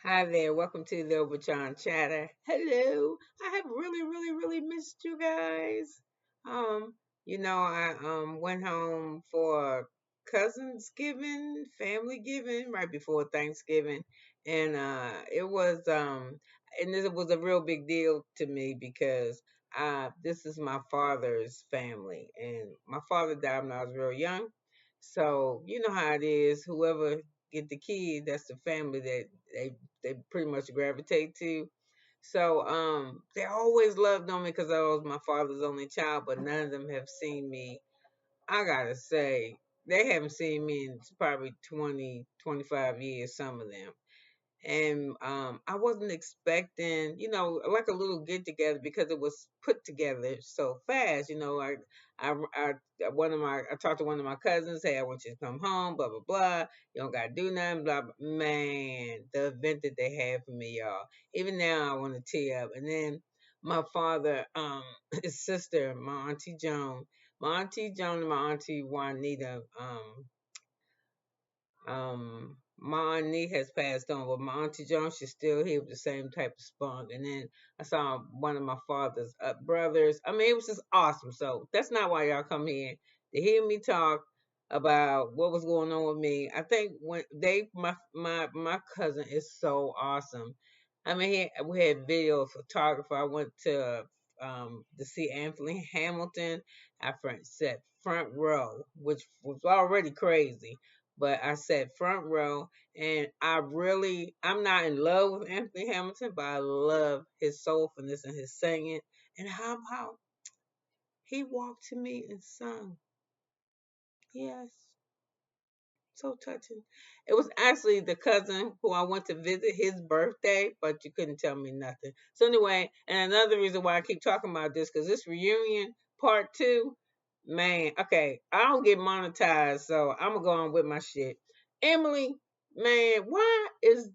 Hi there, welcome to the Obachanchatter. Hello, I have really missed you guys. Um, I went home for cousins giving, family giving right before Thanksgiving, and it was a real big deal to me because this is my father's family, and my father died when I was real young. So you know how it is. Whoever get the kid, that's the family that they pretty much gravitate to. So they always loved on me because I was my father's only child, but none of them have seen me. I gotta say, they haven't seen me in probably 20, 25 years, some of them. And I wasn't expecting, like a little get together because it was put together so fast. I I talked to one of my cousins. Hey, I want you to come home. Blah blah blah. You don't gotta do nothing. Blah, blah. Man, the event that they had for me, y'all. Even now, I want to tear up. And then my father, his sister, my auntie Joan, and my auntie Juanita, my aunt has passed on, but my auntie Joan, she's still here with the same type of spunk. And then I saw one of my father's brothers. I mean, it was just awesome. So that's not why y'all come here to hear me talk about what was going on with me. I think when my cousin is so awesome. I mean, we had video photographer. I went to see Anthony Hamilton. I sat front row, which was already crazy, but I sat front row, and I'm not in love with Anthony Hamilton, but I love his soulfulness and his singing. And how about he walked to me and sung? Yes, so touching. It was actually the cousin who I went to visit his birthday, but you couldn't tell me nothing. So anyway, and another reason why I keep talking about this, because this reunion part two, man, okay, I don't get monetized, so I'm gonna go on with my shit. Emily, man, why is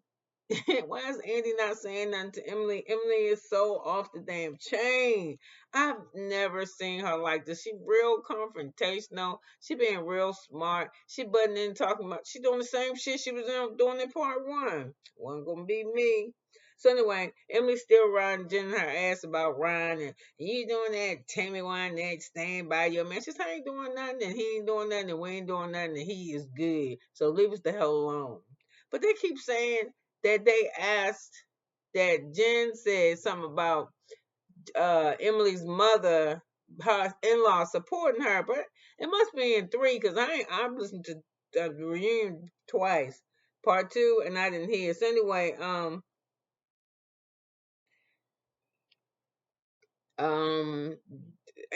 why is Andy not saying nothing to Emily? Emily is so off the damn chain. I've never seen her like this. She real confrontational. She being real smart. She butting in talking about she doing the same shit she was doing in part one. Wasn't gonna be me. So anyway, Emily still riding Jen her ass about Ryan and you doing that Tammy wine that stand by your man. She said, I ain't doing nothing and he ain't doing nothing and we ain't doing nothing and he is good. So leave us the hell alone. But they keep saying that they asked that Jen said something about Emily's mother, her in-law supporting her, but it must be in three because I've listened to the reunion twice, part two, and I didn't hear. So anyway, um,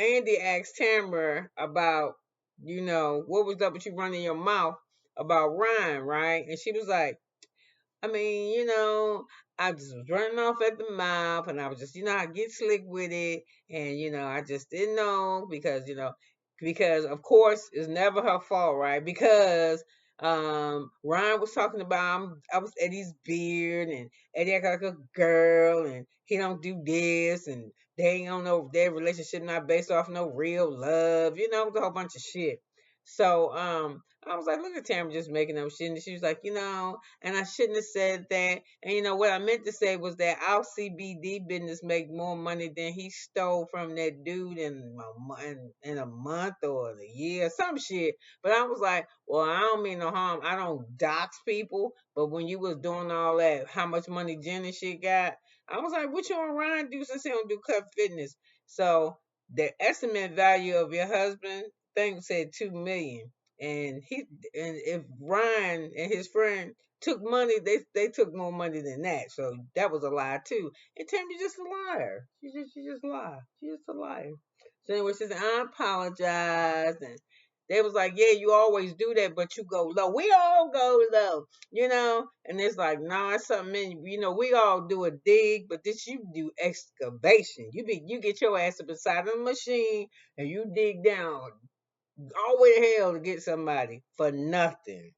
Andy asked Tamera about, what was up with you running your mouth about Ryan, right? And she was like, I mean, I just was running off at the mouth and I was just, I get slick with it. And, I just didn't know because of course it's never her fault, right? Because Ryan was talking about I was Eddie's beard and Eddie act like a girl and he don't do this and they don't know their relationship not based off no real love, it was a whole bunch of shit. So I was like, look at Tamara just making up shit. And she was like, and I shouldn't have said that. And what I meant to say was that our CBD business make more money than he stole from that dude in a month or in a year, some shit. But I was like, well, I don't mean no harm. I don't dox people. But when you was doing all that, how much money Jen and shit got, I was like, what you and Ryan do since he don't do cut fitness? So the estimate value of your husband thing said 2 million and if Ryan and his friend took money, they took more money than that. So that was a lie too. And Tammy's just a liar. She just lie. She's just a liar. So anyway, she said, I apologize. And they was like, yeah, you always do that, but you go low. We all go low. And it's like, no, it's something, we all do a dig, but this you do excavation. You get your ass up inside of the machine and you dig down all the way to hell to get somebody for nothing.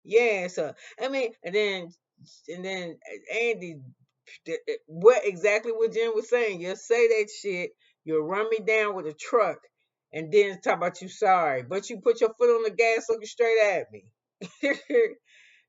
Yeah, so I mean, and then Andy, what exactly what Jen was saying? You'll say that shit, you'll run me down with a truck, and then talk about you sorry, but you put your foot on the gas looking straight at me.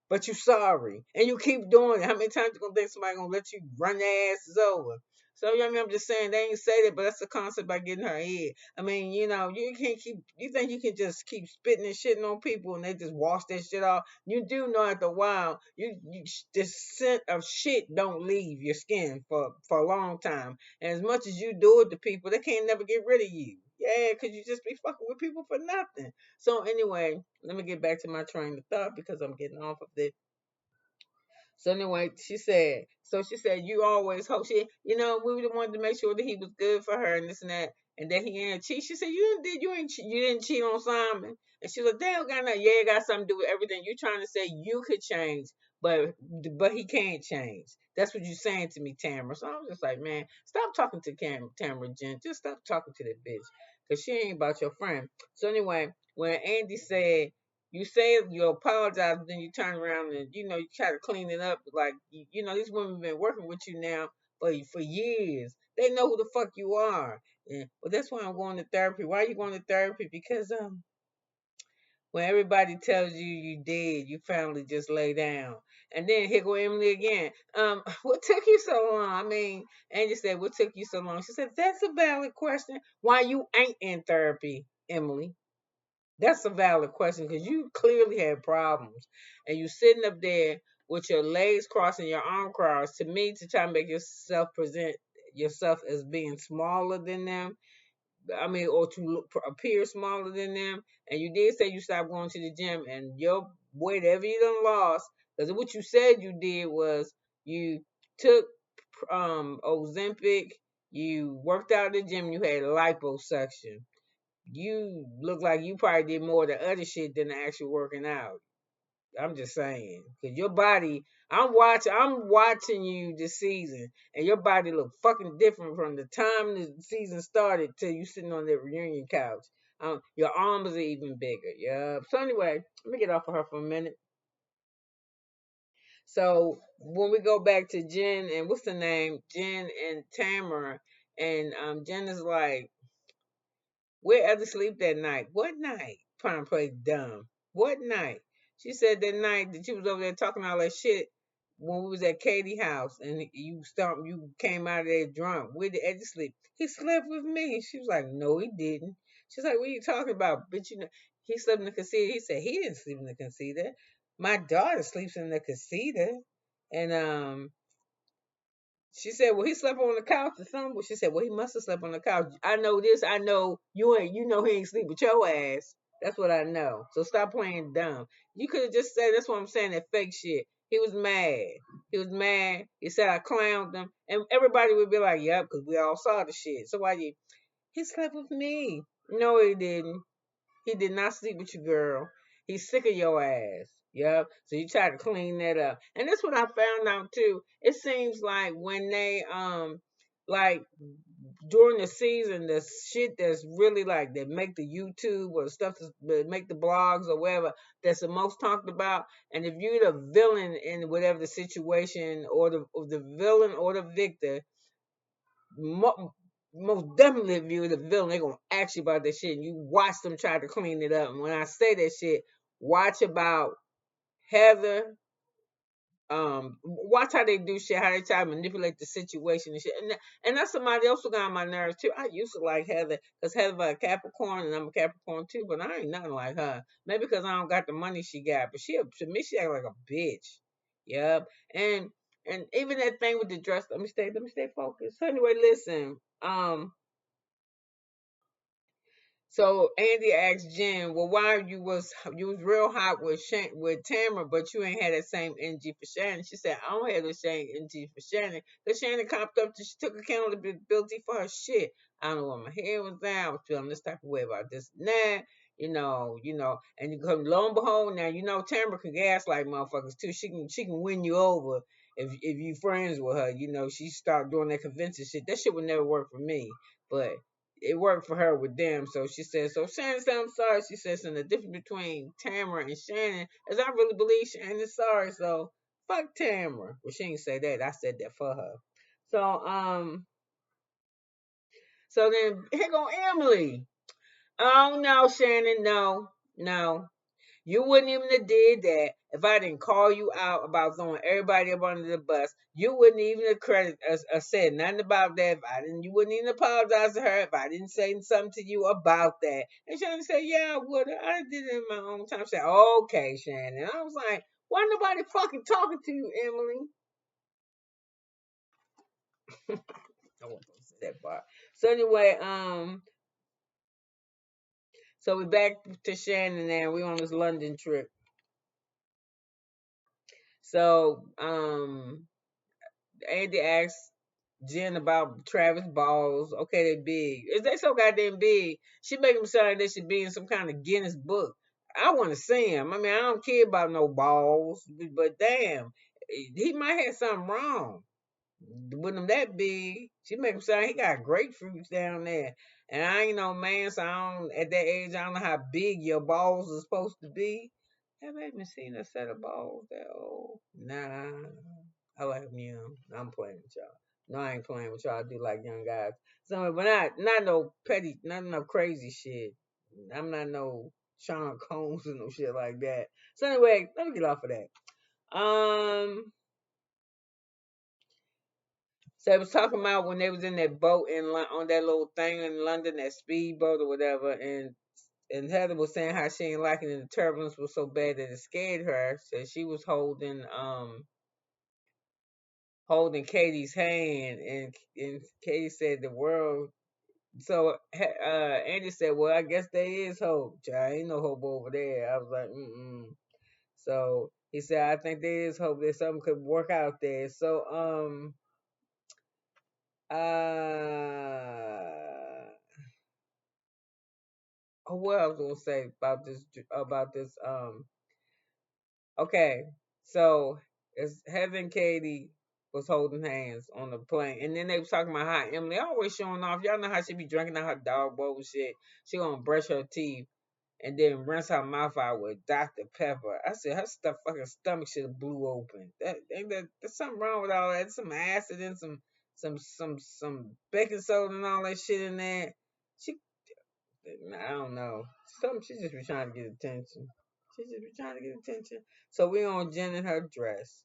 but you sorry, and you keep doing it. How many times you gonna think somebody gonna let you run their asses over? So you know what I mean, I'm just saying they ain't say that, but that's the concept by getting her head. I mean, you can't keep. You think you can just keep spitting and shitting on people and they just wash that shit off? You do know after a while, the scent of shit don't leave your skin for a long time. And as much as you do it to people, they can't never get rid of you. Yeah, because you just be fucking with people for nothing. So anyway, let me get back to my train of thought because I'm getting off of this. So anyway, she said, you always hope we would wanted to make sure that he was good for her and this and that, and that he ain't cheat. She said, you didn't cheat on Simon. And she was like, they don't got nothing. Yeah, it got something to do with everything. You trying to say you could change, but he can't change. That's what you're saying to me, Tamara. So I was just like, man, stop talking to Tamara, Jen. Just stop talking to that bitch. Cause she ain't about your friend. So anyway, when Andy said you say you apologize, but then you turn around and you try to clean it up. Like these women been working with you now for years. They know who the fuck you are. Yeah. Well, that's why I'm going to therapy. Why are you going to therapy? Because when everybody tells you you did, you finally just lay down. And then here go Emily again. What took you so long? I mean, Angie said, what took you so long? She said, that's a valid question. Why you ain't in therapy, Emily? That's a valid question because you clearly had problems, and you sitting up there with your legs crossed and your arm crossed. To me, to try to make yourself present yourself as being smaller than them. I mean, or to appear smaller than them. And you did say you stopped going to the gym, and your weight, ever you done lost, because what you said you did was you took Ozempic, you worked out at the gym, you had liposuction. You look like you probably did more of the other shit than the actual working out. I'm just saying, cause your body, I'm watching you this season, and your body look fucking different from the time the season started till you sitting on that reunion couch. Your arms are even bigger. Yeah. So anyway, let me get off of her for a minute. So when we go back to Jen and what's the name, Jen and Tamara, and Jen is like, where Ellie sleep that night? What night? Trying to play dumb. What night? She said that night that you was over there talking all that shit when we was at Katie's house and you came out of there drunk. Where did Eddie sleep? He slept with me. She was like, no, he didn't. She's like, what are you talking about? Bitch, he slept in the casita. He said he didn't sleep in the casita. My daughter sleeps in the casita. And she said, well, he slept on the couch or something. She said, well, he must have slept on the couch. I know this. I know you know he ain't sleep with your ass. That's what I know. So stop playing dumb. You could have just said, that's what I'm saying, that fake shit. He was mad. He was mad. He said I clowned him. And everybody would be like, yep, because we all saw the shit. So he slept with me. No, he didn't. He did not sleep with you, girl. He's sick of your ass. Yep. So you try to clean that up. And that's what I found out too. It seems like when they like during the season, the shit that's really like that make the YouTube or stuff that make the blogs or whatever that's the most talked about. And if you're the villain in whatever the situation or the villain or the victor, most definitely if you're the villain, they're gonna ask you about that shit and you watch them try to clean it up. And when I say that shit, watch about Heather, watch how they do shit, how they try to manipulate the situation and shit. And that's somebody else who got on my nerves too. I used to like Heather because Heather a Capricorn and I'm a Capricorn too, but I ain't nothing like her. Maybe because I don't got the money she got, but to me she act like a bitch. Yep. And even that thing with the dress, let me stay focused. So anyway, listen. So Andy asked Jen, "Well, why you was real hot with Tamara, but you ain't had that same energy for Shannon?" She said, "I don't have the same energy for Shannon because Shannon copped up. She took accountability for her shit. I don't know what my hair was at. I was feeling this type of way about this and that. And you come lo and behold, now Tamara can gaslight motherfuckers too. She can win you over if you friends with her. She start doing that convincing shit. That shit would never work for me, but." It worked for her with them. So she said, so Shannon said, I'm sorry. She says, and the difference between Tamara and Shannon is I really believe Shannon's sorry. So fuck Tamara. Well, she didn't say that. I said that for her. So then here go Emily. Oh no, Shannon, no. You wouldn't even have did that. if I didn't call you out about throwing everybody up under the bus, you wouldn't even have credit said nothing about that. If I didn't, you wouldn't even apologize to her if I didn't say something to you about that. And Shannon said, "Yeah, I would. I did it in my own time." She said, "Okay, Shannon." I was like, "Why nobody fucking talking to you, Emily?" I won't say that part. So anyway, so we back to Shannon and we on this London trip. So Andy asked Jen about Travis balls. Okay, they big. If they so goddamn big, she make them sound like they should be in some kind of Guinness book. I want to see him. I mean, I don't care about no balls, but damn, he might have something wrong with him that big. She make him sound he got grapefruits down there. And I ain't no man, so I don't, at that age, I don't know how big your balls are supposed to be. Have I even seen a set of balls that old? Nah. I like them young. I'm playing with y'all. No, I ain't playing with y'all. I do like young guys. So, but not no petty, not no crazy shit. I'm not no Sean Combs and no shit like that. So anyway, let me get off of that. So they was talking about when they was in that boat on that little thing in London, that speedboat or whatever, and Heather was saying how she ain't liking it. The turbulence was so bad that it scared her. So she was holding Katie's hand, and Katie said the world. So Andy said, "Well, I guess there is hope. Child. Ain't no hope over there." I was like, "Mm." So he said, "I think there is hope that something could work out there." So what I was gonna say about this. Okay, so it's Heather and Katie was holding hands on the plane, and then they was talking about how Emily always showing off. Y'all know how she be drinking out her dog bowl and shit. She gonna brush her teeth and then rinse her mouth out with Dr. Pepper. I said her stuff fucking stomach should have blew open. There's something wrong with all that. There's some acid and some baking soda and all that shit in there. She I don't know. She just be trying to get attention. She just be trying to get attention. So we on Jen in her dress.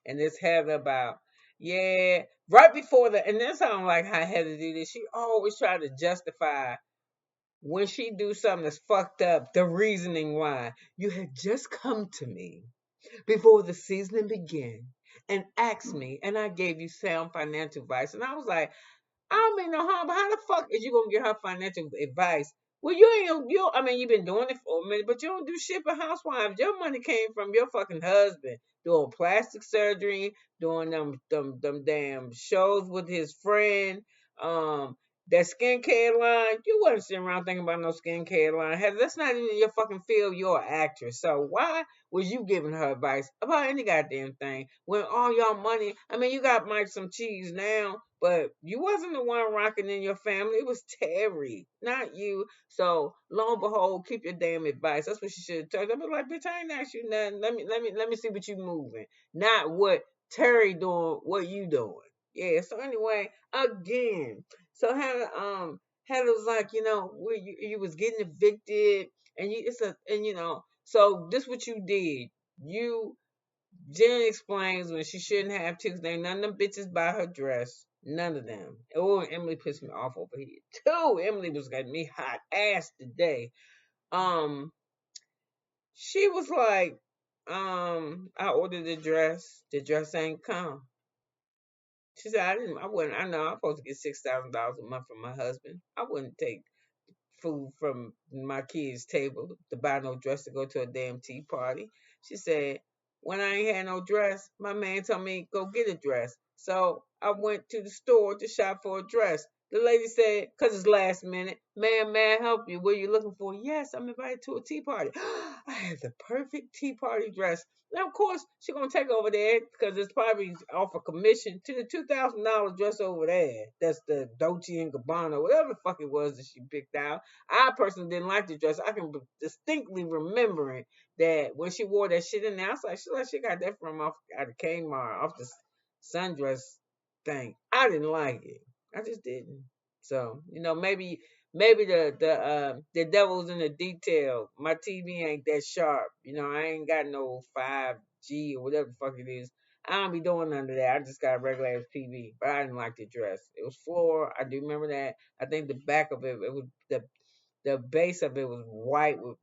And it's Heather about, yeah, right before the, and that's how I don't like how Heather do this. She always try to justify when she do something that's fucked up, the reasoning why. You had just come to me before the season began and asked me, and I gave you sound financial advice. And I was like, I don't mean no harm, but how the fuck is you gonna get her financial advice? Well, I mean, you've been doing it for a minute, but you don't do shit for housewives. Your money came from your fucking husband doing plastic surgery, doing them damn shows with his friend, um, that skincare line. You wasn't sitting around thinking about no skincare line. Hey, that's not even your fucking field. You're an actress. So why was you giving her advice about any goddamn thing when all your money? I mean, you got Mike some cheese now, but you wasn't the one rocking in your family. It was Terry, not you. So lo and behold, keep your damn advice. That's what she should have told. I was like, bitch, I ain't asked you nothing. Let me see what you moving. Not what Terry doing, what you doing. Yeah. So anyway, again, so Heather was like, you was getting evicted, and so this what you did. Jen explains when she shouldn't have to. Cause ain't none of them bitches buy her dress. None of them. Oh, Emily pissed me off over here too. Emily was getting me hot ass today. Um, she was like, I ordered the dress. The dress ain't come. She said, I wouldn't. I know I'm supposed to get $6,000 a month from my husband. I wouldn't take food from my kids' table to buy no dress to go to a damn tea party. She said, when I ain't had no dress, my man told me go get a dress. So I went to the store to shop for a dress. The lady said, because it's last minute, ma'am, may I help you? What are you looking for? Yes, I'm invited to a tea party. I have the perfect tea party dress. Now, of course, she's going to take over there because it's probably off a commission to the $2,000 dress over there. That's the Dolce & Gabbana, whatever the fuck it was that she picked out. I personally didn't like the dress. I can distinctly remember it that when she wore that shit in there, I was like, she got that from out of Kmart, off the sundress thing. I didn't like it. I just didn't. So, maybe maybe the devil's in the detail. My TV ain't that sharp. You know, I ain't got no 5G or whatever the fuck it is. I don't be doing none of that. I just got a regular ass TV. But I didn't like the dress. It was floor. I do remember that. I think the back of it was the base of it was white with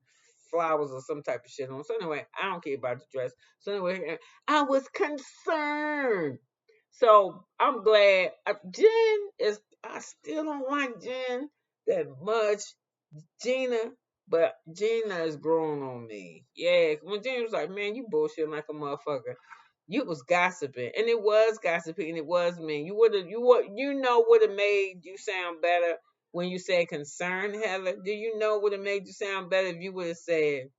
flowers or some type of shit on. So anyway, I don't care about the dress. So anyway, I was concerned. So I'm glad. Jen is. I still don't like Jen that much. Gina, but Gina is growing on me. Yeah, when Gina was like, "Man, you bullshit like a motherfucker." You was gossiping, and it was gossiping, and it was mean. Would have made you sound better when you said concern, Heather. Do you know would have made you sound better if you would have said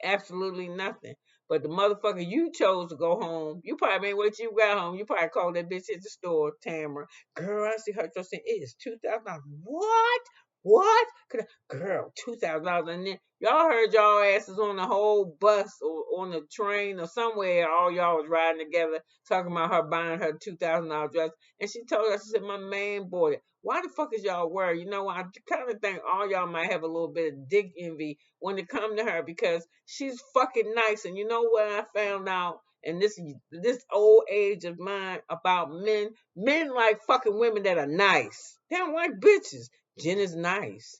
absolutely nothing? But the motherfucker you chose to go home, you probably ain't wait till you got home. You probably called that bitch at the store, Tamera. Girl, I see her just saying it is $2,000. What? What? Girl, $2,000. And then y'all heard y'all asses on the whole bus or on the train or somewhere. All y'all was riding together talking about her buying her $2,000 dress. And she told us, she said, my man bought it. Why the fuck is y'all worried? You know, I kind of think all y'all might have a little bit of dick envy when it come to her because she's fucking nice. And you know what I found out? And this old age of mine about men. Men like fucking women that are nice. They don't like bitches. Jen is nice.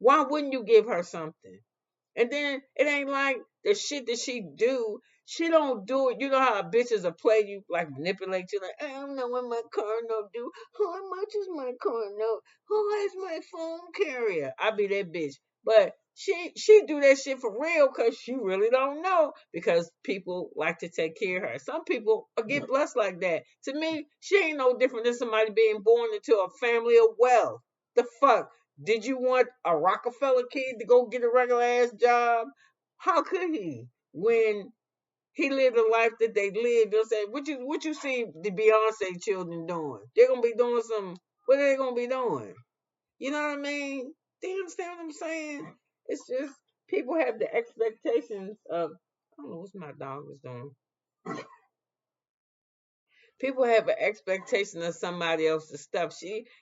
Why wouldn't you give her something? And then it ain't like the shit that she do. She don't do it. You know how bitches will play you, like manipulate you, like I don't know what my car note do. How much is my car note? Who has my phone carrier? I be that bitch. But she do that shit for real because she really don't know because people like to take care of her. Some people get blessed like that. To me, she ain't no different than somebody being born into a family of wealth. The fuck? Did you want a Rockefeller kid to go get a regular ass job? How could he? When he lived the life that they lived, they'll say, what you see the Beyonce children doing? They're gonna be doing some what are they gonna be doing? You know what I mean? Do you understand what I'm saying? It's just people have the expectations of I don't know what my dog is doing. People have an expectation of somebody else's stuff.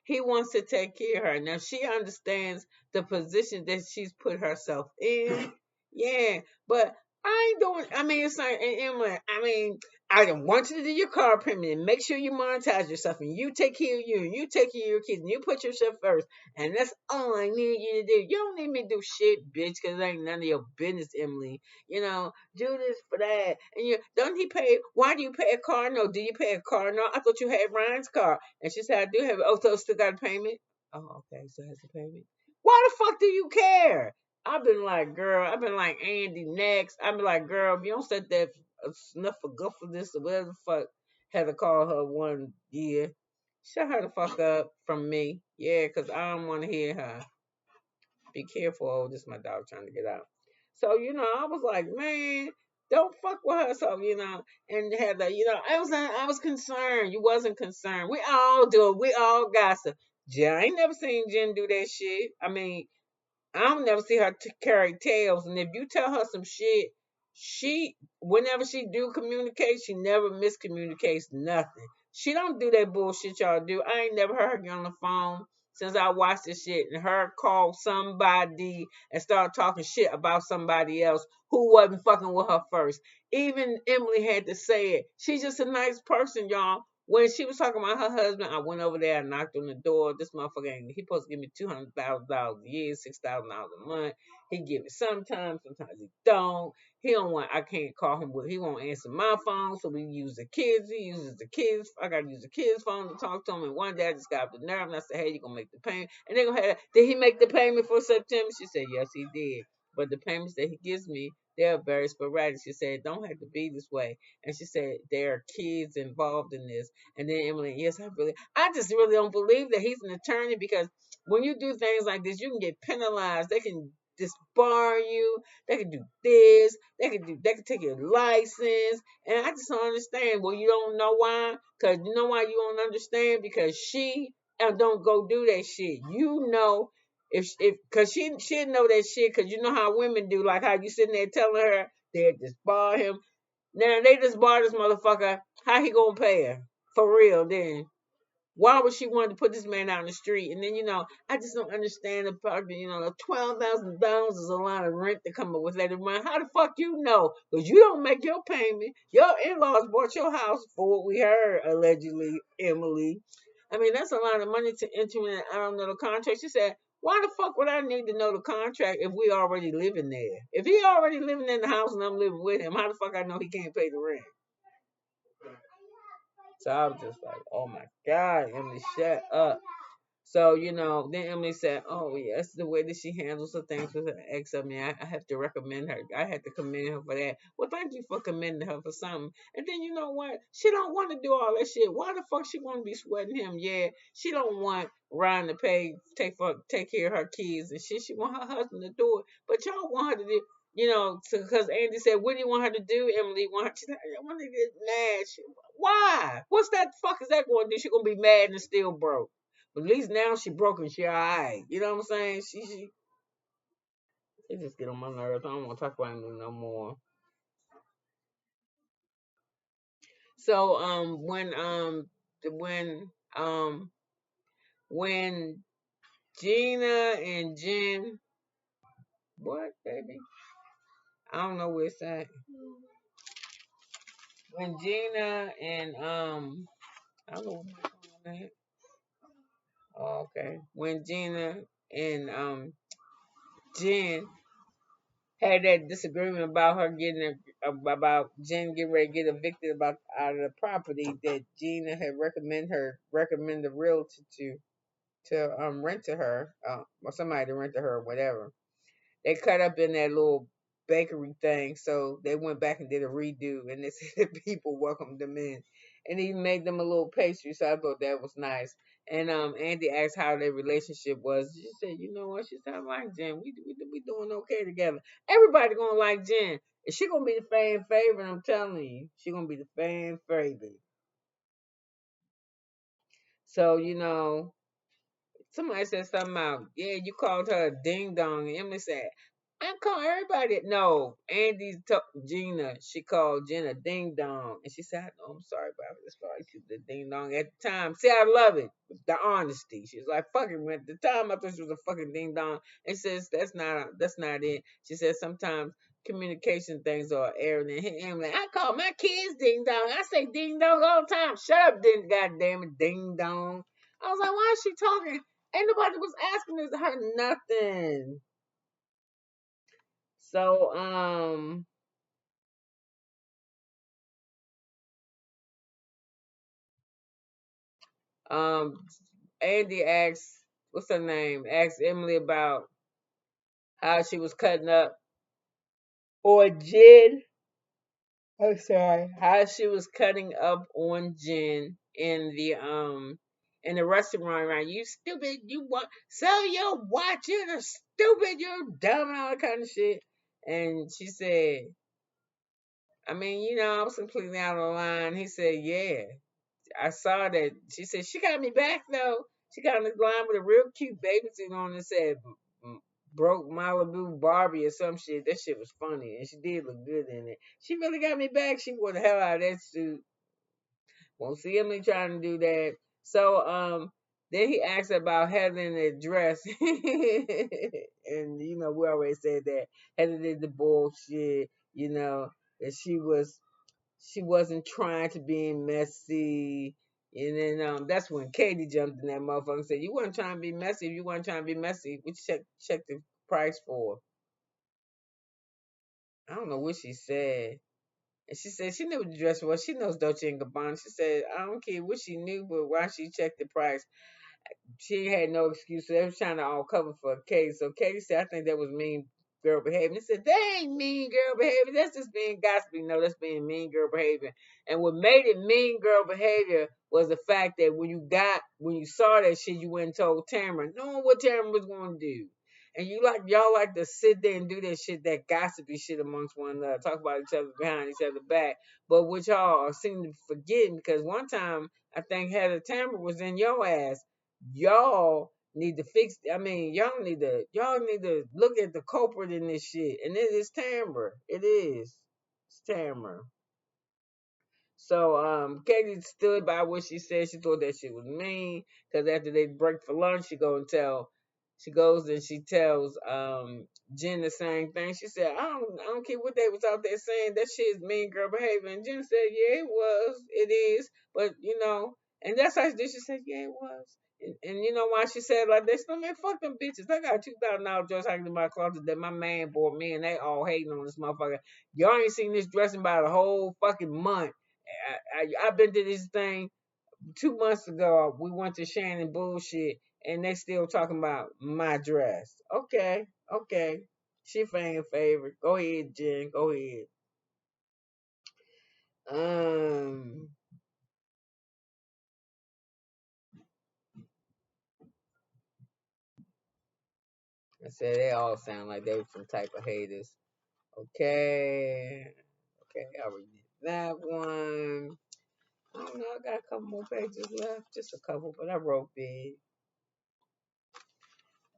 He wants to take care of her. Now she understands the position that she's put herself in. Yeah, but I ain't doing. I mean, it's like and Emily. I mean, I don't want you to do your car payment and make sure you monetize yourself and you take care of you and you take care of your kids and you put yourself first. And that's all I need you to do. You don't need me to do shit, bitch, because it ain't none of your business, Emily. You know, do this for that. And you don't he pay why do you pay a car note? Do you pay a car note? I thought you had Ryan's car. And she said, I do have it. Oh, so still got a payment? Oh, okay, so it has a payment. Why the fuck do you care? I've been like, girl, I've been like Andy next. I've been like, girl, if you don't set that snuffleupagus or whatever the fuck had to call her one year. Shut her the fuck up from me. Yeah, because I don't want to hear her. Be careful. Oh, this is my dog trying to get out. So, I was like, man, don't fuck with her. So, and Heather, I was concerned. You wasn't concerned. We all do it. We all gossip. Jen, I ain't never seen Jen do that shit. I mean, I don't never see her carry tails. And if you tell her some shit, whenever she do communicate, she never miscommunicates nothing. She don't do that bullshit y'all do. I ain't never heard her get on the phone since I watched this shit and her call somebody and start talking shit about somebody else who wasn't fucking with her first. Even Emily had to say it. She's just a nice person, y'all. When she was talking about her husband, I went over there and knocked on the door. This motherfucker ain't he supposed to give me $200,000 a year, $6,000 a month. He give it sometimes he don't. He don't want I can't call him he won't answer my phone, so we use the kids. He uses the kids. I gotta use the kids' phone to talk to him. And one day I just got up the nerve and I said, hey, you gonna make the payment? And they gonna have did he make the payment for September? She said, yes, he did. But the payments that he gives me, they're very sporadic. She said, it don't have to be this way. And she said, there are kids involved in this. And then Emily, yes, I just really don't believe that he's an attorney because when you do things like this, you can get penalized. They can disbar you. They can do this. They can take your license. And I just don't understand. Well, you don't know why? Because you know why you don't understand? Because she don't go do that shit. You know, if because she know that shit. Because you know how women do, like how you sitting there telling her they disbar him. Now they just bar this motherfucker. How he gonna pay her? For real, then. Why would she want to put this man out in the street? And then, I just don't understand the part that, $12,000 is a lot of rent to come up with that money. How the fuck you know? Because you don't make your payment. Your in-laws bought your house for what we heard, allegedly, Emily. I mean, that's a lot of money to enter in. I don't know the contract. She said, why the fuck would I need to know the contract if we already living there? If he already living in the house and I'm living with him, how the fuck I know he can't pay the rent? So I was just like, oh my God, Emily, shut up. So, then Emily said, oh, yes, the way that she handles her things with her ex. I mean, I have to recommend her. I had to commend her for that. Well, thank you for commending her for something. And then, you know what? She don't want to do all that shit. Why the fuck she want to be sweating him? Yeah, she don't want Ryan to take care of her kids and shit. She want her husband to do it. But y'all want her to do, because Andy said, what do you want her to do, Emily? She said, I want to get mad. Why? What's that fuck is that going to do? She going to be mad and still broke. But at least now she broke and she alright. You know what I'm saying? She just get on my nerves. I don't want to talk about it no more. So when Gina and Jen, what baby? I don't know where it's at. When Gina and I don't know what my phone at. Oh, okay. When Gina and Jen had that disagreement about her about Jen getting ready to get evicted out of the property that Gina had recommend the realtor to rent to her, or somebody to rent to her or whatever. They cut up in that little bakery thing, so they went back and did a redo, and they said the people welcomed them in, and he made them a little pastry. So I thought that was nice. And Andy asked how their relationship was. She said, "You know what?" She said, "I like Jen. We doing okay together. Everybody gonna like Jen. And she gonna be the fan favorite. I'm telling you, she gonna be the fan favorite." So somebody said something about, yeah, you called her a ding dong. And Emily said, I call everybody. No, Gina, she called Gina ding dong. And she said, oh, I'm sorry about it. Sorry, she was the ding dong at the time. See, I love it. The honesty. She was like, fucking, at the time I thought she was a fucking ding dong. And says, that's not it. She said, sometimes communication things are error. And Emily, I call my kids ding dong. I say ding dong all the time. Shut up, goddamn it, ding dong. I was like, why is she talking? Ain't nobody was asking her nothing. So um Andy asked, what's her name? Asked Emily about how she was cutting up, or Jen. I'm sorry. How she was cutting up on Jen in the restaurant, right? You stupid, you want sell your watch, you're stupid, you're dumb, and all that kind of shit. And she said, I mean, I was completely out of line. He said, yeah. I saw that. She said, she got me back, though. She got on the line with a real cute baby suit on and said, broke Malibu Barbie or some shit. That shit was funny. And she did look good in it. She really got me back. She wore the hell out of that suit. Won't see Emily trying to do that. So, then he asked about Heather in the dress. And, we always said that Heather did the bullshit, that she wasn't trying to be messy. And then that's when Katie jumped in that motherfucker and said, you weren't trying to be messy. If you weren't trying to be messy, we check the price for. I don't know what she said. And she said she knew what the dress was. She knows Dolce and Gabbana. She said, I don't care what she knew, but why she checked the price. She had no excuse. So they was trying to all cover for Katie. So Katie said, I think that was mean girl behavior. He said, that ain't mean girl behavior. That's just being gossipy. No, that's being mean girl behavior. And what made it mean girl behavior was the fact that when you saw that shit, you went and told Tamera, knowing what Tamera was going to do. And y'all like to sit there and do that shit, that gossipy shit amongst one another, talk about each other behind each other back. But what y'all seem to forget, because one time I think Heather Tamera was in your ass. Y'all need to fix. I mean, y'all need to look at the culprit in this shit, and it is Tamera. It is. It's Tamera. So Katie stood by what she said. She thought that shit was mean because after they break for lunch, she goes and she tells Jen the same thing. She said, I don't care what they was out there saying. That shit is mean girl behavior. And Jen said, yeah, it is, but and that's how she said, yeah, it was. And you know why she said it like this? I mean, fuck them bitches. I got $2,000 dress hanging in my closet that my man bought me, and they all hating on this motherfucker. Y'all ain't seen this dressing about a whole fucking month. I've been to this thing 2 months ago. We went to Shannon bullshit, and they still talking about my dress. Okay, okay. She fan favorite. Go ahead, Jen. Go ahead. Um, I said they all sound like they were some type of haters. Okay, okay. I already did that one. I don't know. I got a couple more pages left, just a couple, but I wrote big.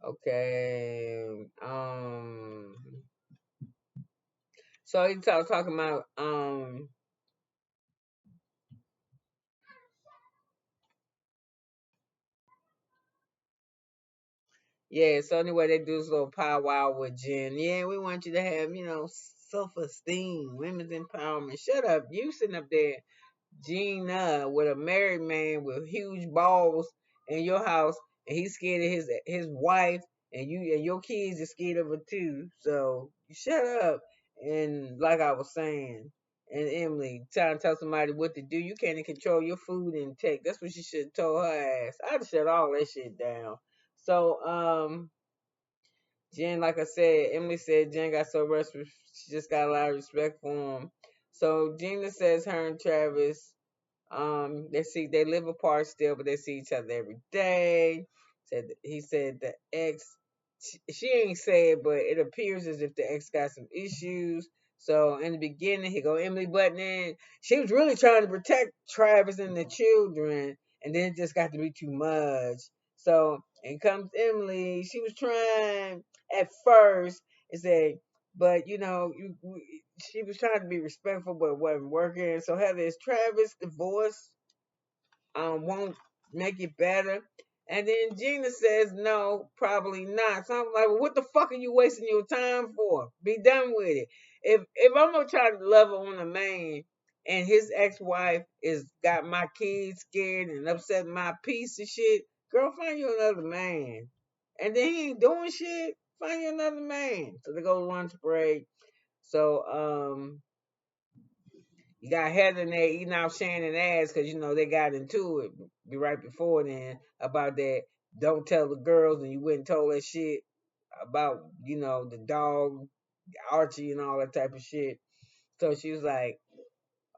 Okay. So he talking about yeah, so anyway they do this little powwow with Jen. Yeah, we want you to have, self esteem, women's empowerment. Shut up. You sitting up there Gina with a married man with huge balls in your house, and he's scared of his wife, and your kids are scared of her too. So shut up. And like I was saying, and Emily trying to tell somebody what to do, you can't even control your food intake. That's what she should have told her ass. I'd shut all that shit down. So Jen, like I said, Emily said Jen got so much, she just got a lot of respect for him. So Gina says her and Travis they live apart still, but they see each other every day. He said the ex, she ain't say it, but it appears as if the ex got some issues. So in the beginning, he go Emily butting in. She was really trying to protect Travis and the children, and then it just got to be too much. So in comes Emily. She was trying at first and said, but she was trying to be respectful, but it wasn't working. So Heather, is Travis divorce won't make it better? And then Gina says no, probably not. So I'm like, well, what the fuck are you wasting your time for? Be done with it. If I'm gonna try to love on a man and his ex-wife is got my kids scared and upset my peace and shit, girl, find you another man. And then he ain't doing shit, find you another man. So they go to lunch break. So you got Heather and there eating out Shannon ass because they got into it be right before then about that. Don't tell the girls, and you went and told that shit about the dog Archie and all that type of shit. So she was like,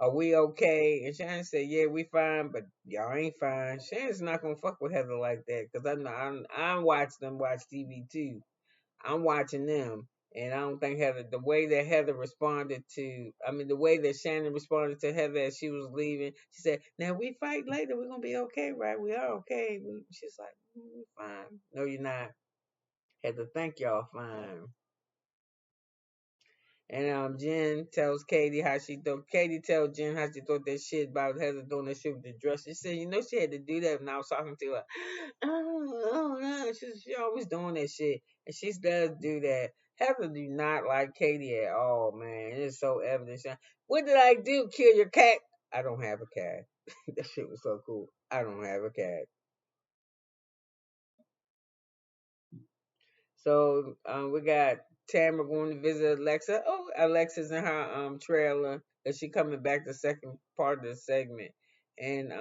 "Are we okay?" And Shannon said, "Yeah, we fine, but y'all ain't fine." Shannon's not gonna fuck with Heather like that because I'm watching them watch TV too. I'm watching them, and I don't think Heather, the way that Heather responded to, I mean, the way that Shannon responded to Heather as she was leaving, she said, "Now we fight later, we're gonna be okay, right? We are okay." She's like, "We're fine." No, you're not. Heather, think y'all fine. And Jen tells Katie how she thought. Katie tells Jen how she thought that shit about Heather doing that shit with the dress. She said, she had to do that when I was talking to her. Oh no, she always doing that shit, and she does do that. Heather do not like Katie at all, man. It's so evident. What did I do? Kill your cat? I don't have a cat. That shit was so cool. I don't have a cat. So we got Tamara going to visit Alexa. Oh, Alexis in her trailer, and she coming back the second part of the segment. And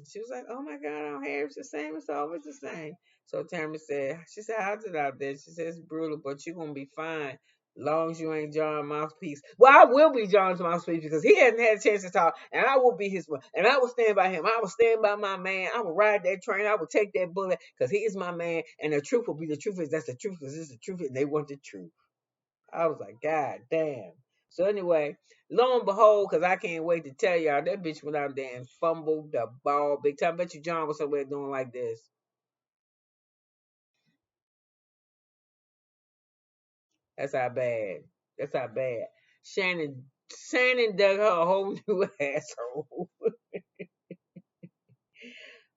she was like, "Oh my God, our hair is the same. It's always the same." So Tamara said, "She said, how's it out there?" She said, "It's brutal, but you're gonna be fine." Long as you ain't John Mouthpiece. Well, I will be John's mouthpiece because he hasn't had a chance to talk, and I will be his one. And I will stand by him. I will stand by my man. I will ride that train. I will take that bullet because he is my man. And the truth will be the truth is that's the truth because it's the truth and they want the truth. I was like, God damn. So anyway, lo and behold, because I can't wait to tell y'all, that bitch went out there and fumbled the ball big time. I bet you John was somewhere doing like this. That's how bad. That's how bad. Shannon Shannon dug her a whole new asshole.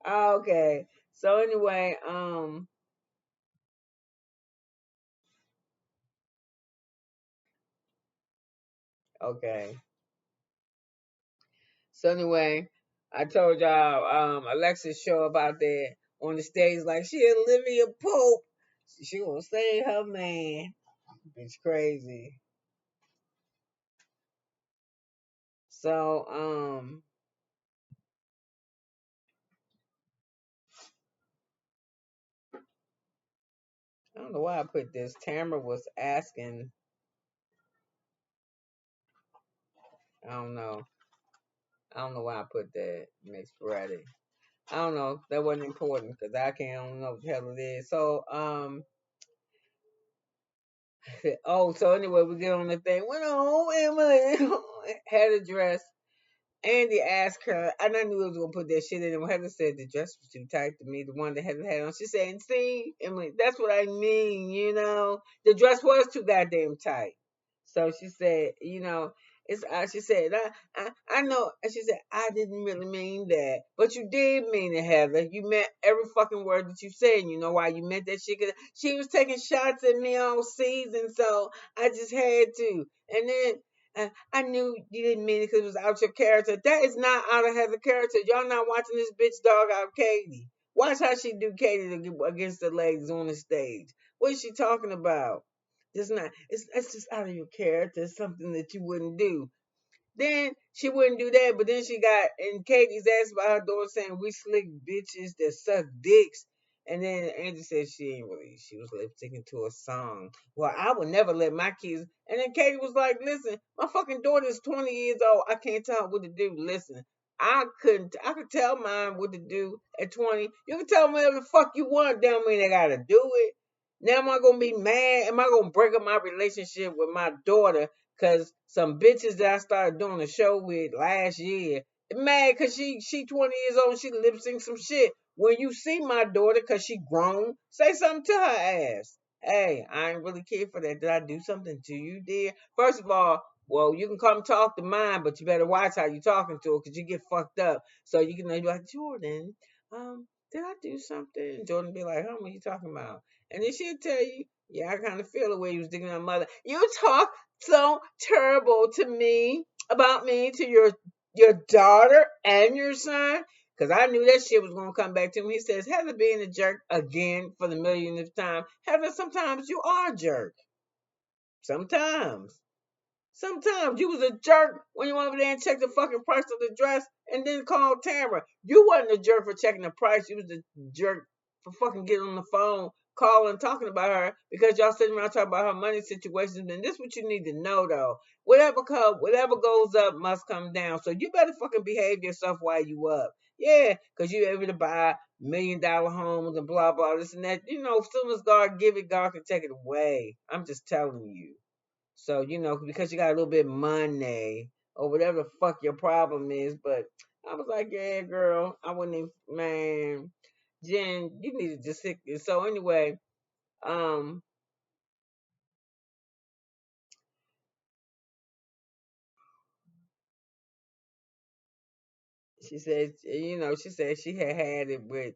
Okay. So anyway, okay. So anyway, I told y'all, Alexis show up out there on the stage like she Olivia Pope. She gonna save her man. It's crazy. So, I don't know why I put this. Tamara was asking. I don't know. I don't know why I put that. Miss Ready. I don't know. That wasn't important because I can't. I don't know what the hell it is. So, oh, so anyway, we get on the thing. Went on, Emily had a dress. Andy asked her, and I knew he was gonna put that shit in. And when Heather said the dress was too tight to me, the one that Heather had on, she said, "See, Emily, that's what I mean. The dress was too goddamn tight." So she said, it's. She said, I know. And she said, I didn't really mean that, but you did mean it, Heather. You meant every fucking word that you said. And you know why you meant that shit? 'Cause she was taking shots at me all season, so I just had to. And then I knew you didn't mean it because it was out your character. That is not out of Heather character. Y'all not watching this bitch dog out Katie. Watch how she do Katie against the ladies on the stage. What is she talking about? It's not. It's just out of your character. It's something that you wouldn't do. Then she wouldn't do that, but then she got in Katie's ass by her door saying we slick bitches that suck dicks. And then Angie said she ain't really, she was lip syncing to a song. Well, I would never let my kids. And then Katie was like, listen, my fucking daughter's 20 years old. I can't tell her what to do. Listen, I could tell mine what to do at 20. You can tell them whatever the fuck you want. Don't mean they gotta do it. Now am I gonna be mad? Am I gonna break up my relationship with my daughter because some bitches that I started doing a show with last year mad because she 20 years old, she lip sync some shit. When you see my daughter because she grown, say something to her ass. Hey, I ain't really care for that. Did I do something to you, dear? First of all, well, you can come talk to mine, but you better watch how you talking to her because you get fucked up. So you can be like, Jordan, did I do something? And Jordan be like, what are you talking about? And then she'll tell you, yeah, I kind of feel the way you was digging my mother. You talk so terrible to me about me to your daughter and your son. Because I knew that shit was going to come back to him. He says, Heather being a jerk again for the millionth time. Heather, sometimes you are a jerk. Sometimes. Sometimes you was a jerk when you went over there and checked the fucking price of the dress and then called Tamara. You wasn't a jerk for checking the price. You was a jerk for fucking getting on the phone, calling, talking about her because y'all sitting around talking about her money situations. And this is what you need to know though. Whatever goes up must come down. So you better fucking behave yourself while you up. Yeah, because you're able to buy $1 million homes and blah blah this and that. As soon as God give it, God can take it away. I'm just telling you. So, because you got a little bit of money or whatever the fuck your problem is. But I was like, yeah, girl, I wouldn't even, man, Jen, you need to just sit. So anyway, um, she said, she said she had it with,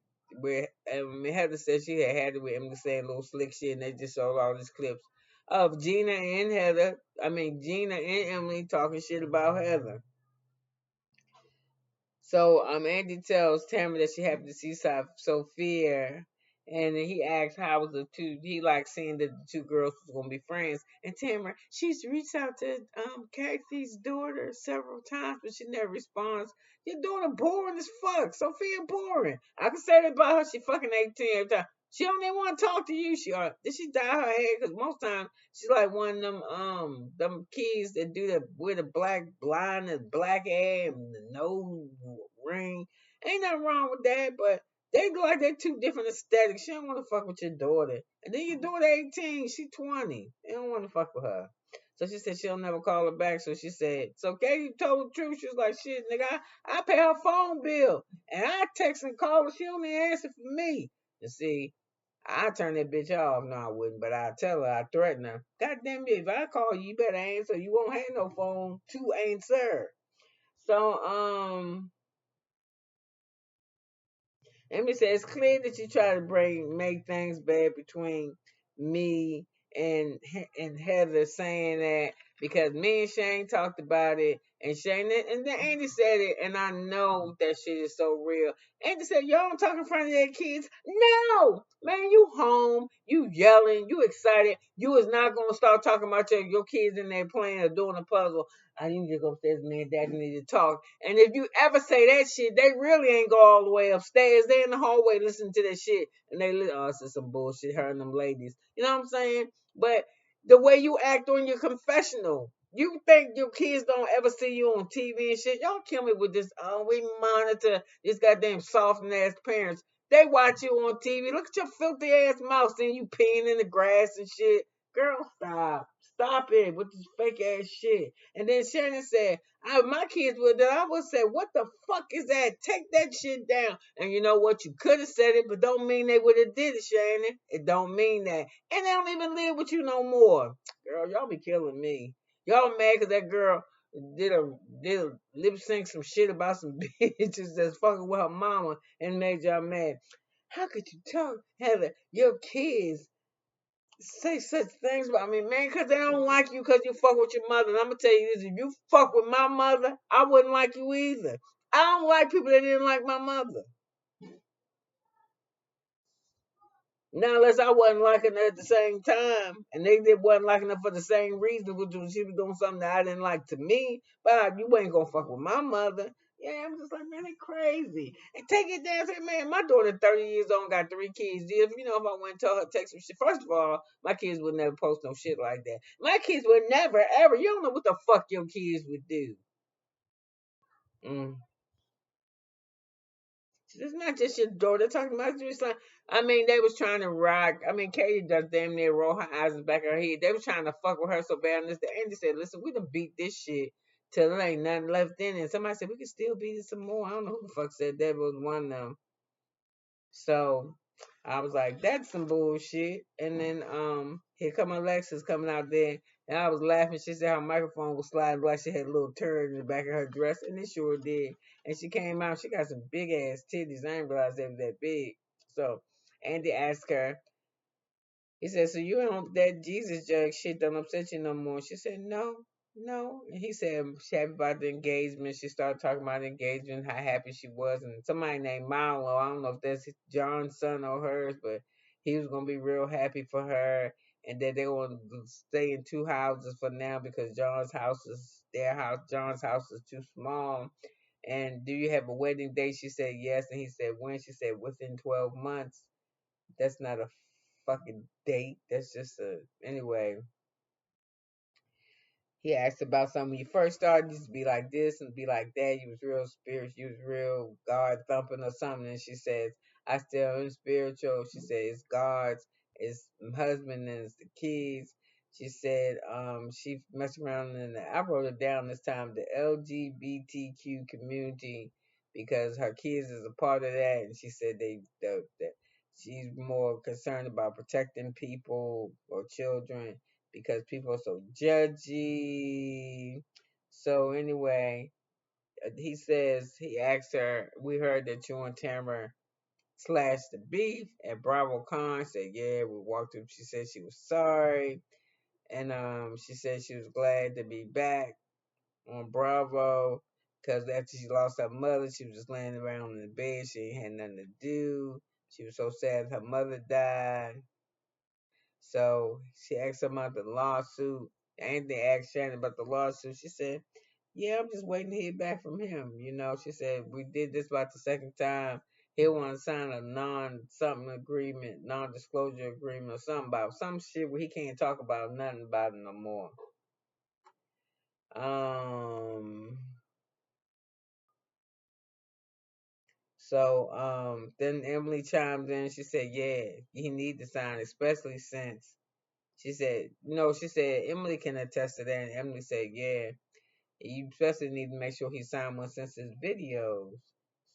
Heather said she had it with him to say a little slick shit and they just showed all these clips of Gina and Emily talking shit about Heather. So Andy tells Tamara that she happened to see Sophia, and then he asks how was the two. He likes seeing that the two girls was gonna be friends. And Tamara, she's reached out to Kathy's daughter several times, but she never responds. Your daughter boring as fuck. Sophia boring. I can say that about her. She fucking 18 every time. She don't even want to talk to you. Did she dye her hair? Because most times she's like one of them kids that do the with the black blind and black hair and the nose ring. Ain't nothing wrong with that, but they look like they're two different aesthetics. She don't want to fuck with your daughter, and then your daughter 18, she 20. They don't want to fuck with her. So she said she'll never call her back. So she said, so Katie told the truth. She was like, shit, nigga, I pay her phone bill. And I text and call her. She only answer for me. You see, I turn that bitch off. No, I wouldn't, but I tell her, I threaten her. God damn it, if I call you, you better answer. You won't have no phone to answer. So, let me say, it's clear that you try to make things bad between me and Heather, saying that because me and Shane talked about it, and Shane and then Andy said it, and I know that shit is so real. Andy said, "Y'all don't talk in front of their kids." No, man, you home, you yelling, you excited. You is not gonna start talking about your kids in there playing or doing a puzzle. I need to go upstairs, man. Daddy need to talk. And if you ever say that shit, they really ain't go all the way upstairs. They in the hallway listening to that shit, and they listen. Oh, this is some bullshit. Her and them ladies. You know what I'm saying? But the way you act on your confessional, you think your kids don't ever see you on TV and shit? Y'all kill me with this. Oh, we monitor this goddamn soft ass parents. They watch you on TV. Look at your filthy ass mouth, seeing you peeing in the grass and shit. Girl, stop. Stop it with this fake ass shit. And then Shannon said, my kids would, I would say, what the fuck is that? Take that shit down. And you know what? You could have said it, but don't mean they would have did it, Shannon. It don't mean that. And they don't even live with you no more. Girl, y'all be killing me. Y'all mad because that girl did a lip sync some shit about some bitches that's fucking with her mama and made y'all mad. How could you tell Heather your kids say such things about me, man? Because they don't like you because you fuck with your mother. And I'm gonna tell you this: if you fuck with my mother, I wouldn't like you either. I don't like people that didn't like my mother. Now, unless I wasn't liking her at the same time, and wasn't liking her for the same reason, which was she was doing something that I didn't like to me. But you ain't gonna fuck with my mother. Yeah, I'm just like, man, they crazy. And take it down, say, man, my daughter 30 years old, got 3 kids. If if I went and told her text some shit, first of all, my kids would never post no shit like that. My kids would never ever. You don't know what the fuck your kids would do. Mm. It's not just your daughter talking about you. It's like, I mean, they was trying to rock. I mean, Katie does damn near roll her eyes in the back of her head. They was trying to fuck with her so bad. And Andy said, listen, we done beat this shit till there ain't nothing left in it. And somebody said, we can still beat it some more. I don't know who the fuck said that, was one of them. So I was like, that's some bullshit. And then here come Alexis coming out there, and I was laughing. She said her microphone was sliding like she had a little turd in the back of her dress, and it sure did. And she came out, she got some big ass titties. I didn't realize they was that big. So Andy asked her, he said, so you don't, that Jesus jug shit don't upset you no more? She said, no, no. And he said, she happy about the engagement. She started talking about the engagement, how happy she was. And somebody named Milo, I don't know if that's John's son or hers, but he was going to be real happy for her. And that they want to stay in 2 houses for now because John's house is too small. And do you have a wedding date? She said, yes. And he said, when? She said, within 12 months. That's not a fucking date. That's just a anyway. He asked about something when you first started. You used to be like this and be like that. You was real spiritual. You was real God thumping or something. And she says, I still am spiritual. She said, it's God's, it's husband and it's the kids. She said, she messed around and I wrote it down this time, the LGBTQ community, because her kids is a part of that. And she said she's more concerned about protecting people or children because people are so judgy. So anyway, he asked her, we heard that you and Tamera slashed the beef at Bravo Con. Said, yeah, we walked up. She said she was sorry. And she said she was glad to be back on Bravo because after she lost her mother, she was just laying around in the bed. She ain't had nothing to do. She was so sad her mother died. So she asked him about the lawsuit. Anthony asked Shannon about the lawsuit. She said, yeah, I'm just waiting to hear back from him. She said, we did this about the second time. He'll want to sign a non-something agreement, non-disclosure agreement or something about some shit where he can't talk about nothing about it no more. Then Emily chimed in. She said, yeah, he need to sign, especially since she said, no, she said Emily can attest to that. And Emily said, yeah, you especially need to make sure he signed one since his videos.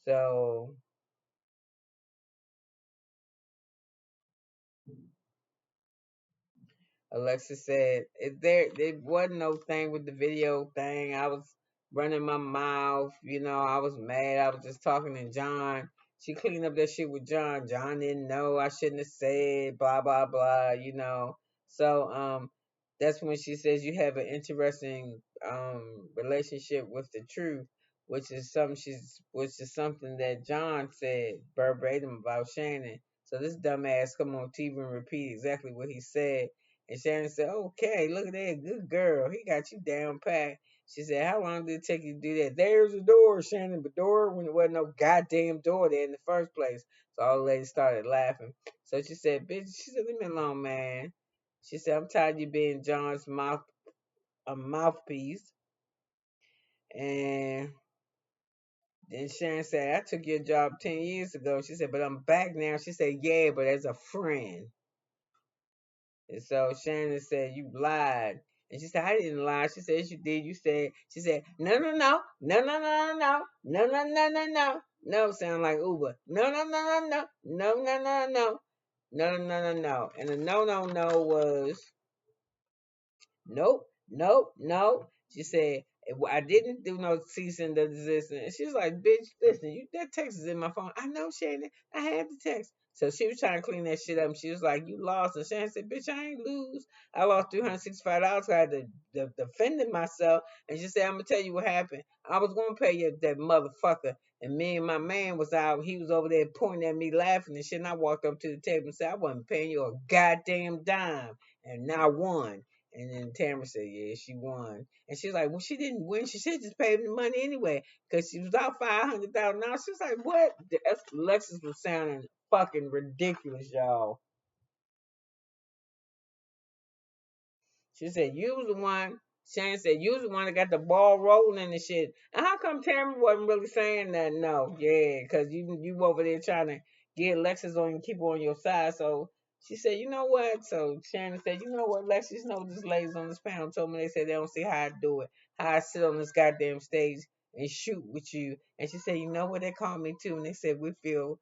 So Alexis said, there wasn't no thing with the video thing. I was running my mouth, I was mad. I was just talking to John. She cleaned up that shit with John. John didn't know. I shouldn't have said blah blah blah. So that's when she says you have an interesting relationship with the truth, which is something that John said verbatim about Shannon. So this dumbass come on TV and repeat exactly what he said. And Shannon said, "Okay, look at that, good girl. He got you down pat." She said, "How long did it take you to do that?" "There's a door, Shannon, but door when there wasn't no goddamn door there in the first place." So all the ladies started laughing. So she said, "Bitch," she said, "leave me alone, man." She said, "I'm tired of you being John's mouthpiece." And then Sharon said, "I took your job 10 years ago." She said, "But I'm back now." She said, "Yeah, but as a friend." And so Shannon said, "You lied." And she said, "I didn't lie." She said, "Yes, you did. You said," she said, "No, no, no, no, no, no, no, no, no, no, no, no." No, sound like Uber. "No, no, no, no, no, no, no, no, no, no, no, no, no, no." And the no, no, no was, "Nope, nope, nope." She said, "I didn't do no cease and desist." And she was like, "Bitch, listen, that text is in my phone." "I know, Shannon. I had the text." So she was trying to clean that shit up. And she was like, "You lost." And Shannon said, "Bitch, I ain't lose. I lost $365. I had to defending myself." And she said, "I'm gonna tell you what happened. I was gonna pay you that motherfucker. And me and my man was out. He was over there pointing at me, laughing and shit. And I walked up to the table and said, I wasn't paying you a goddamn dime. And I won." And then Tamara said, "Yeah, she won." And she's like, "Well, she didn't win. She should just pay the money anyway, because she was out $500,000." She was like, "What?" Alexis was sounding fucking ridiculous, y'all. She said, "You was the one." Shane said, "You was the one that got the ball rolling and shit." And how come Tamara wasn't really saying that? No, yeah, because you over there trying to get Alexis on and keep her on your side. So she said, "You know what?" So Shannon said, "You know what, Alexis, you know these ladies on this panel told me they said they don't see how I do it, how I sit on this goddamn stage and shoot with you." And she said, "You know what? They called me too, and they said we feel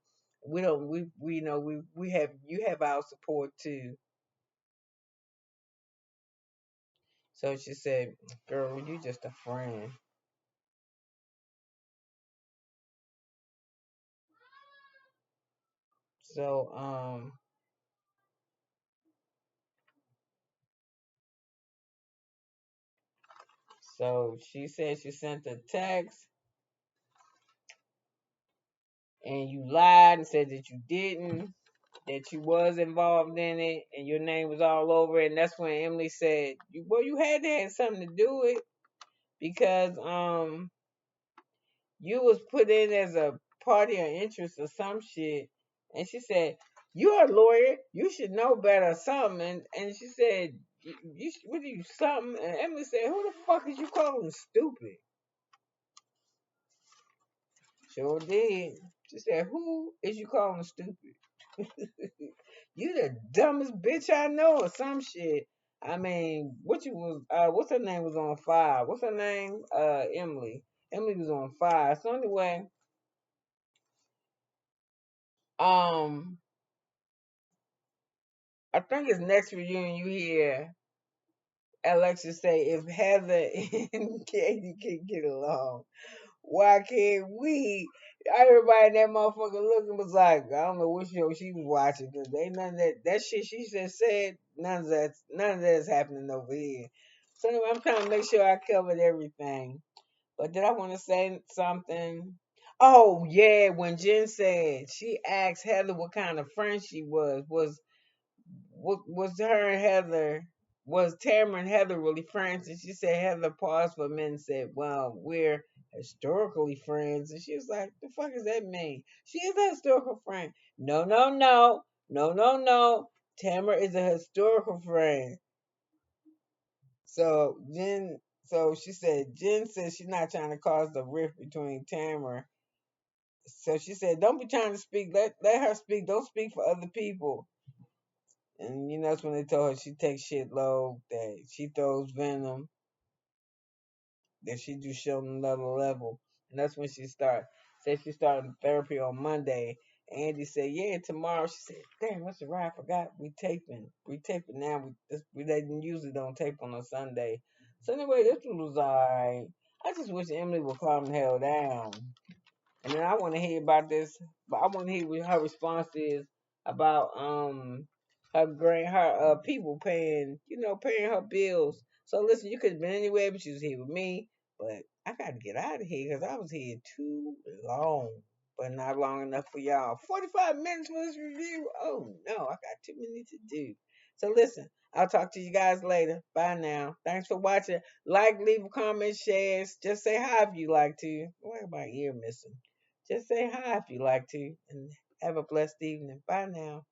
we don't we know we have you have our support too." So she said, "Girl, you just a friend." So so she said she sent a text and you lied and said that you didn't, that you was involved in it and your name was all over it. And that's when Emily said, "Well, you had to have something to do it because you was put in as a party of interest or some shit." And she said, "You're a lawyer. You should know better or something." And she said, what are you, something?" And Emily said, "Who the fuck is you calling stupid?" Sure did. She said, "Who is you calling stupid?" "You the dumbest bitch I know," or some shit. I mean, what you was what's her name was on fire. What's her name? Emily. Emily was on fire. So anyway, um, I think it's next reunion you hear Alexis say, "If Heather and Katie can get along, why can't we?" Everybody in that motherfucker looking was like, I don't know what show she was watching, because they none of that shit she just said, none of that's happening over here. So anyway, I'm trying to make sure I covered everything. But did I want to say something? Oh yeah, when Jen said she asked Heather what kind of friend she was her and Heather, was Tamara and Heather really friends? And she said Heather paused for a minute and said, "Well, we're historically friends." And she was like, "The fuck does that mean?" She is a historical friend. No, no, no, no, no, no. Tamara is a historical friend. So she said Jen said she's not trying to cause the rift between Tamara. So she said, "Don't be trying to speak. Let her speak. Don't speak for other people." And that's when they told her she takes shit low, that she throws venom, that she do shit on another level. And that's when she started. Said she started therapy on Monday. Andy said, "Yeah, tomorrow." She said, "Damn, that's right. I forgot we taping. We taping now. We didn't usually don't tape on a Sunday." So anyway, this one was alright. I just wish Emily would calm the hell down. And then I want to hear about this, but I want to hear what her response is about her people paying, paying her bills. So listen, you could have been anywhere, but you was here with me. But I got to get out of here because I was here too long, but not long enough for y'all. 45 minutes for this review. Oh no, I got too many to do. So listen, I'll talk to you guys later. Bye now. Thanks for watching. Like, leave a comment, shares. Just say hi if you like to. Why am my ear missing? Just say hi if you like to. And have a blessed evening. Bye now.